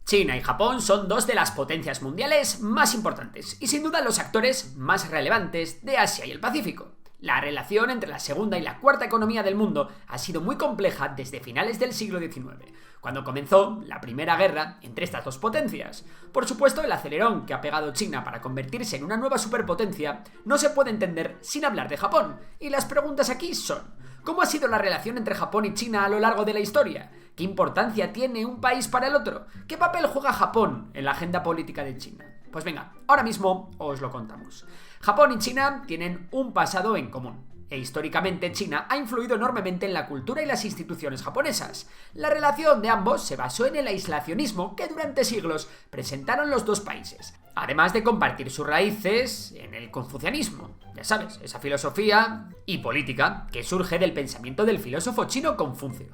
China y Japón son dos de las potencias mundiales más importantes y sin duda los actores más relevantes de Asia y el Pacífico. La relación entre la segunda y la cuarta economía del mundo ha sido muy compleja desde finales del siglo XIX, cuando comenzó la primera guerra entre estas dos potencias. Por supuesto, el acelerón que ha pegado China para convertirse en una nueva superpotencia no se puede entender sin hablar de Japón, y las preguntas aquí son: ¿cómo ha sido la relación entre Japón y China a lo largo de la historia? ¿Qué importancia tiene un país para el otro? ¿Qué papel juega Japón en la agenda política de China? Pues venga, ahora mismo os lo contamos. Japón y China tienen un pasado en común, e históricamente China ha influido enormemente en la cultura y las instituciones japonesas. La relación de ambos se basó en el aislacionismo que durante siglos presentaron los dos países, además de compartir sus raíces en el confucianismo. Ya sabes, esa filosofía y política que surge del pensamiento del filósofo chino Confucio.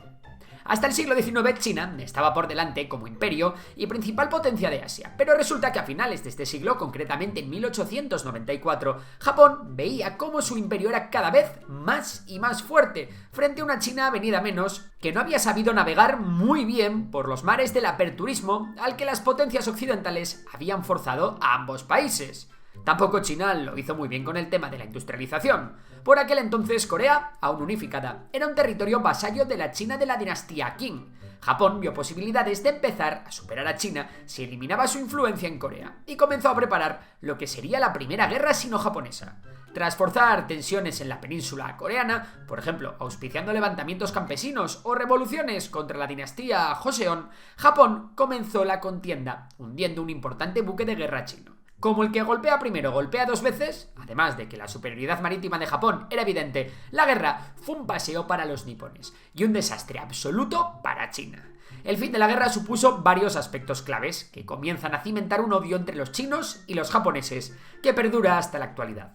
Hasta el siglo XIX China estaba por delante como imperio y principal potencia de Asia, pero resulta que a finales de este siglo, concretamente en 1894, Japón veía cómo su imperio era cada vez más y más fuerte, frente a una China venida menos que no había sabido navegar muy bien por los mares del aperturismo al que las potencias occidentales habían forzado a ambos países. Tampoco China lo hizo muy bien con el tema de la industrialización. Por aquel entonces Corea, aún unificada, era un territorio vasallo de la China de la dinastía Qing. Japón vio posibilidades de empezar a superar a China si eliminaba su influencia en Corea y comenzó a preparar lo que sería la primera guerra sino-japonesa. Tras forzar tensiones en la península coreana, por ejemplo, auspiciando levantamientos campesinos o revoluciones contra la dinastía Joseon, Japón comenzó la contienda, hundiendo un importante buque de guerra chino. Como el que golpea primero golpea dos veces, además de que la superioridad marítima de Japón era evidente, la guerra fue un paseo para los nipones y un desastre absoluto para China. El fin de la guerra supuso varios aspectos claves que comienzan a cimentar un odio entre los chinos y los japoneses que perdura hasta la actualidad.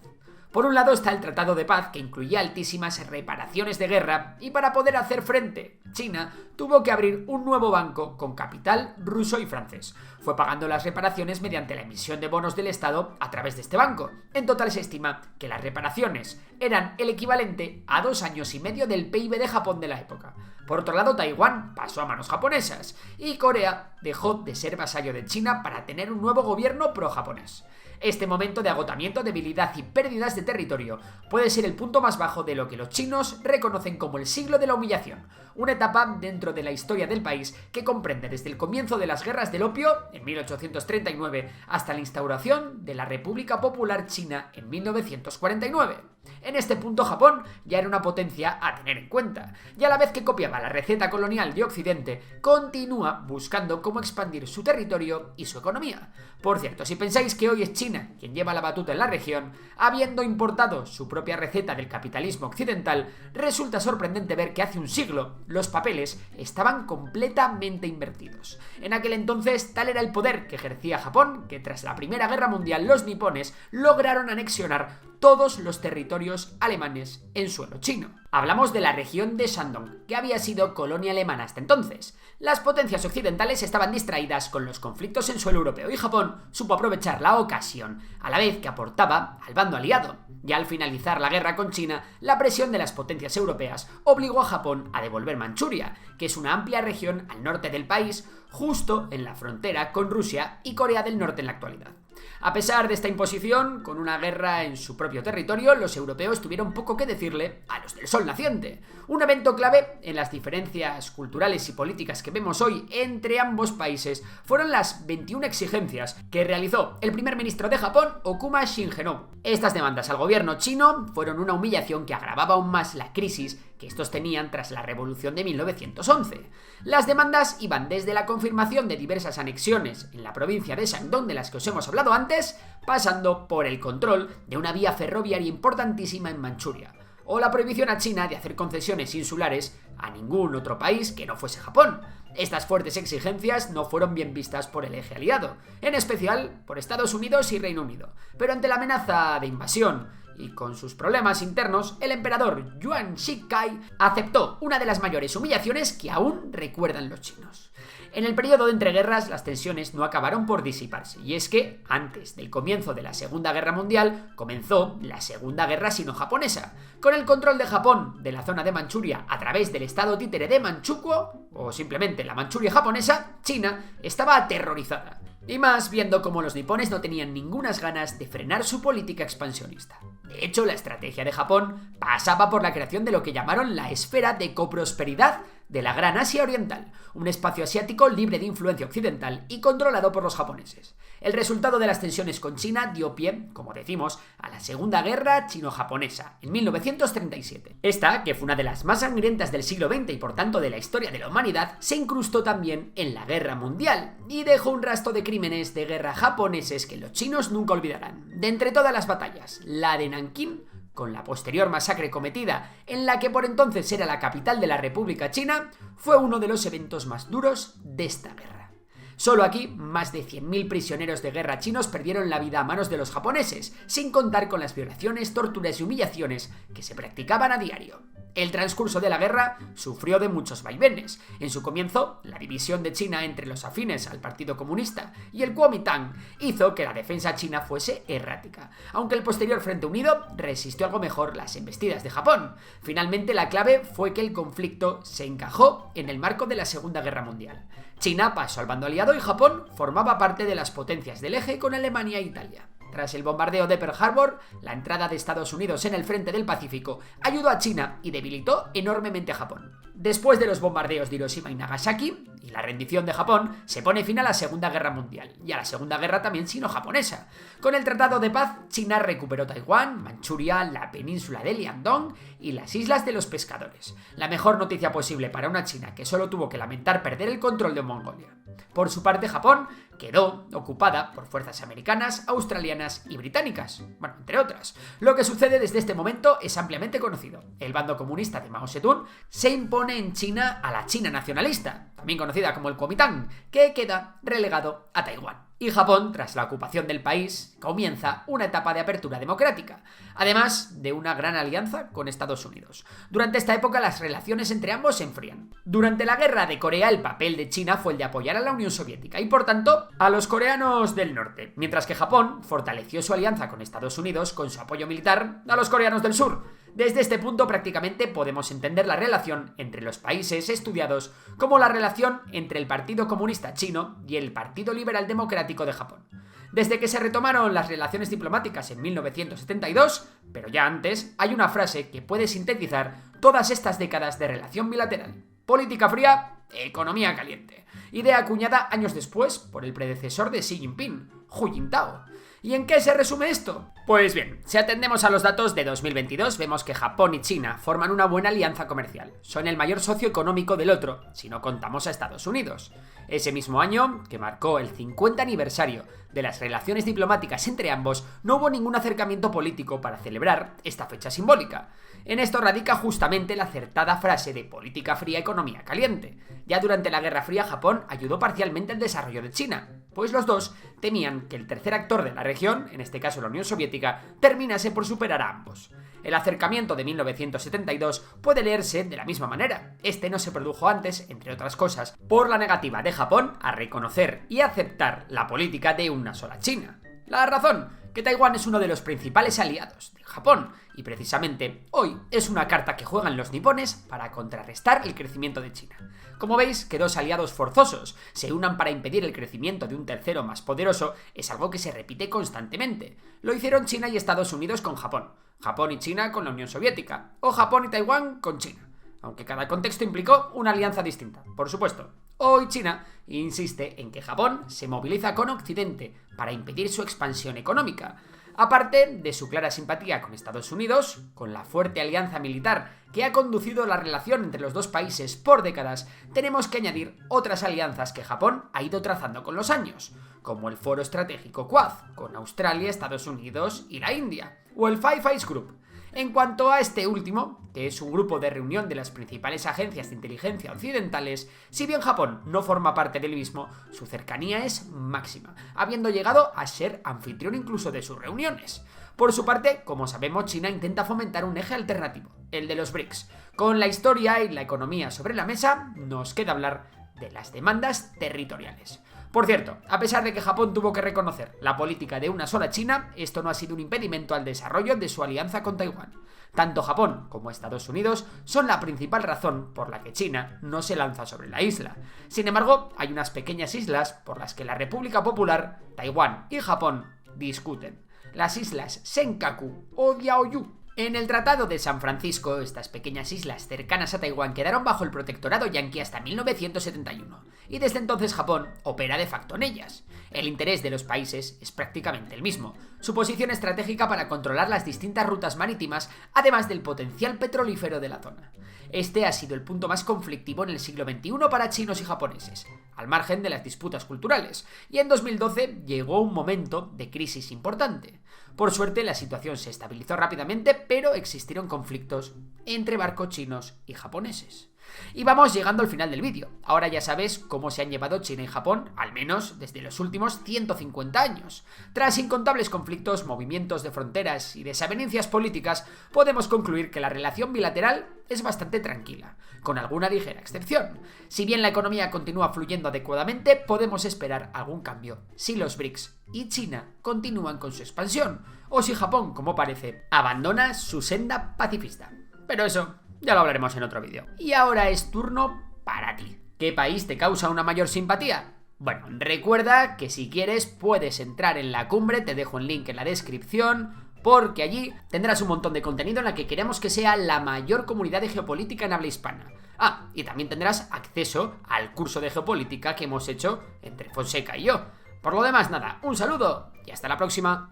Por un lado está el Tratado de Paz, que incluía altísimas reparaciones de guerra, y para poder hacer frente, China tuvo que abrir un nuevo banco con capital ruso y francés. Fue pagando las reparaciones mediante la emisión de bonos del Estado a través de este banco. En total se estima que las reparaciones eran el equivalente a 2 años y medio del PIB de Japón de la época. Por otro lado, Taiwán pasó a manos japonesas y Corea dejó de ser vasallo de China para tener un nuevo gobierno pro-japonés. Este momento de agotamiento, debilidad y pérdidas de territorio puede ser el punto más bajo de lo que los chinos reconocen como el siglo de la humillación, una etapa dentro de la historia del país que comprende desde el comienzo de las guerras del opio en 1839 hasta la instauración de la República Popular China en 1949. En este punto Japón ya era una potencia a tener en cuenta, y a la vez que copiaba la receta colonial de Occidente, continúa buscando cómo expandir su territorio y su economía. Por cierto, si pensáis que hoy es China quien lleva la batuta en la región, habiendo importado su propia receta del capitalismo occidental, resulta sorprendente ver que hace un siglo los papeles estaban completamente invertidos. En aquel entonces tal era el poder que ejercía Japón que tras la Primera Guerra Mundial los nipones lograron anexionar todos los territorios alemanes en suelo chino. Hablamos de la región de Shandong, que había sido colonia alemana hasta entonces. Las potencias occidentales estaban distraídas con los conflictos en suelo europeo y Japón supo aprovechar la ocasión, a la vez que aportaba al bando aliado. Y al finalizar la guerra con China, la presión de las potencias europeas obligó a Japón a devolver Manchuria, que es una amplia región al norte del país, justo en la frontera con Rusia y Corea del Norte en la actualidad. A pesar de esta imposición, con una guerra en su propio territorio, los europeos tuvieron poco que decirle a los del sol naciente. Un evento clave en las diferencias culturales y políticas que vemos hoy entre ambos países fueron las 21 exigencias que realizó el primer ministro de Japón, Okuma Shinjeno. Estas demandas al gobierno chino fueron una humillación que agravaba aún más la crisis que estos tenían tras la revolución de 1911. Las demandas iban desde la confirmación de diversas anexiones en la provincia de Shandong de las que os hemos hablado antes, pasando por el control de una vía ferroviaria importantísima en Manchuria, o la prohibición a China de hacer concesiones insulares a ningún otro país que no fuese Japón. Estas fuertes exigencias no fueron bien vistas por el eje aliado, en especial por Estados Unidos y Reino Unido, pero ante la amenaza de invasión y con sus problemas internos, el emperador Yuan Shikai aceptó una de las mayores humillaciones que aún recuerdan los chinos. En el periodo de entreguerras, las tensiones no acabaron por disiparse, y es que, antes del comienzo de la Segunda Guerra Mundial, comenzó la Segunda Guerra Sino-Japonesa. Con el control de Japón de la zona de Manchuria a través del estado títere de Manchukuo, o simplemente la Manchuria japonesa, China estaba aterrorizada. Y más viendo cómo los nipones no tenían ningunas ganas de frenar su política expansionista. De hecho, la estrategia de Japón pasaba por la creación de lo que llamaron la esfera de coprosperidad de la Gran Asia Oriental, un espacio asiático libre de influencia occidental y controlado por los japoneses. El resultado de las tensiones con China dio pie, como decimos, a la Segunda Guerra Chino-Japonesa, en 1937. Esta, que fue una de las más sangrientas del siglo XX y por tanto de la historia de la humanidad, se incrustó también en la Guerra Mundial y dejó un rastro de crímenes de guerra japoneses que los chinos nunca olvidarán. De entre todas las batallas, la de Nankín, con la posterior masacre cometida en la que por entonces era la capital de la República China, fue uno de los eventos más duros de esta guerra. Solo aquí, más de 100.000 prisioneros de guerra chinos perdieron la vida a manos de los japoneses, sin contar con las violaciones, torturas y humillaciones que se practicaban a diario. El transcurso de la guerra sufrió de muchos vaivenes. En su comienzo, la división de China entre los afines al Partido Comunista y el Kuomintang hizo que la defensa china fuese errática, aunque el posterior Frente Unido resistió algo mejor las embestidas de Japón. Finalmente, la clave fue que el conflicto se encajó en el marco de la Segunda Guerra Mundial. China pasó al bando aliado y Japón formaba parte de las potencias del eje con Alemania e Italia. Tras el bombardeo de Pearl Harbor, la entrada de Estados Unidos en el frente del Pacífico ayudó a China y debilitó enormemente a Japón. Después de los bombardeos de Hiroshima y Nagasaki y la rendición de Japón, se pone fin a la Segunda Guerra Mundial y a la Segunda Guerra también sino-japonesa. Con el Tratado de Paz, China recuperó Taiwán, Manchuria, la península de Liaodong y las Islas de los Pescadores. La mejor noticia posible para una China que solo tuvo que lamentar perder el control de Mongolia. Por su parte, Japón quedó ocupada por fuerzas americanas, australianas y británicas, bueno, entre otras. Lo que sucede desde este momento es ampliamente conocido. El bando comunista de Mao Zedong se impone en China a la China nacionalista, también conocida como el Kuomintang, que queda relegado a Taiwán. Y Japón, tras la ocupación del país, comienza una etapa de apertura democrática, además de una gran alianza con Estados Unidos. Durante esta época las relaciones entre ambos se enfrían. Durante la guerra de Corea el papel de China fue el de apoyar a la Unión Soviética y por tanto a los coreanos del norte, mientras que Japón fortaleció su alianza con Estados Unidos con su apoyo militar a los coreanos del sur. Desde este punto prácticamente podemos entender la relación entre los países estudiados como la relación entre el Partido Comunista Chino y el Partido Liberal Democrático de Japón. Desde que se retomaron las relaciones diplomáticas en 1972, pero ya antes, hay una frase que puede sintetizar todas estas décadas de relación bilateral. Política fría, economía caliente. Idea acuñada años después por el predecesor de Xi Jinping, Hu Jintao. ¿Y en qué se resume esto? Pues bien, si atendemos a los datos de 2022, vemos que Japón y China forman una buena alianza comercial. Son el mayor socio económico del otro, si no contamos a Estados Unidos. Ese mismo año, que marcó el 50 aniversario de las relaciones diplomáticas entre ambos, no hubo ningún acercamiento político para celebrar esta fecha simbólica. En esto radica justamente la acertada frase de política fría, economía caliente. Ya durante la Guerra Fría, Japón ayudó parcialmente al desarrollo de China, pues los dos temían que el tercer actor de la región, en este caso la Unión Soviética, terminase por superar a ambos. El acercamiento de 1972 puede leerse de la misma manera. Este no se produjo antes, entre otras cosas, por la negativa de Japón a reconocer y aceptar la política de una sola China. La razón, que Taiwán es uno de los principales aliados de Japón, y precisamente hoy es una carta que juegan los nipones para contrarrestar el crecimiento de China. Como veis, que dos aliados forzosos se unan para impedir el crecimiento de un tercero más poderoso es algo que se repite constantemente. Lo hicieron China y Estados Unidos con Japón, Japón y China con la Unión Soviética, o Japón y Taiwán con China, aunque cada contexto implicó una alianza distinta, por supuesto. Hoy China insiste en que Japón se moviliza con Occidente para impedir su expansión económica. Aparte de su clara simpatía con Estados Unidos, con la fuerte alianza militar que ha conducido la relación entre los dos países por décadas, tenemos que añadir otras alianzas que Japón ha ido trazando con los años, como el Foro Estratégico Quad, con Australia, Estados Unidos y la India, o el Five Eyes Group. En cuanto a este último, que es un grupo de reunión de las principales agencias de inteligencia occidentales, si bien Japón no forma parte del mismo, su cercanía es máxima, habiendo llegado a ser anfitrión incluso de sus reuniones. Por su parte, como sabemos, China intenta fomentar un eje alternativo, el de los BRICS. Con la historia y la economía sobre la mesa, nos queda hablar de las demandas territoriales. Por cierto, a pesar de que Japón tuvo que reconocer la política de una sola China, esto no ha sido un impedimento al desarrollo de su alianza con Taiwán. Tanto Japón como Estados Unidos son la principal razón por la que China no se lanza sobre la isla. Sin embargo, hay unas pequeñas islas por las que la República Popular, Taiwán y Japón discuten. Las islas Senkaku o Diaoyu. En el Tratado de San Francisco, estas pequeñas islas cercanas a Taiwán quedaron bajo el protectorado yanqui hasta 1971, y desde entonces Japón opera de facto en ellas. El interés de los países es prácticamente el mismo, su posición estratégica para controlar las distintas rutas marítimas, además del potencial petrolífero de la zona. Este ha sido el punto más conflictivo en el siglo XXI para chinos y japoneses, al margen de las disputas culturales, y en 2012 llegó un momento de crisis importante. Por suerte, la situación se estabilizó rápidamente, pero existieron conflictos entre barcos chinos y japoneses. Y vamos llegando al final del vídeo. Ahora ya sabes cómo se han llevado China y Japón, al menos desde los últimos 150 años. Tras incontables conflictos, movimientos de fronteras y desavenencias políticas, podemos concluir que la relación bilateral es bastante tranquila, con alguna ligera excepción. Si bien la economía continúa fluyendo adecuadamente, podemos esperar algún cambio si los BRICS y China continúan con su expansión, o si Japón, como parece, abandona su senda pacifista. Pero eso ya lo hablaremos en otro vídeo. Y ahora es turno para ti. ¿Qué país te causa una mayor simpatía? Bueno, recuerda que si quieres puedes entrar en la cumbre, te dejo el link en la descripción, porque allí tendrás un montón de contenido en la que queremos que sea la mayor comunidad de geopolítica en habla hispana. Ah, y también tendrás acceso al curso de geopolítica que hemos hecho entre Fonseca y yo. Por lo demás, nada, un saludo y hasta la próxima.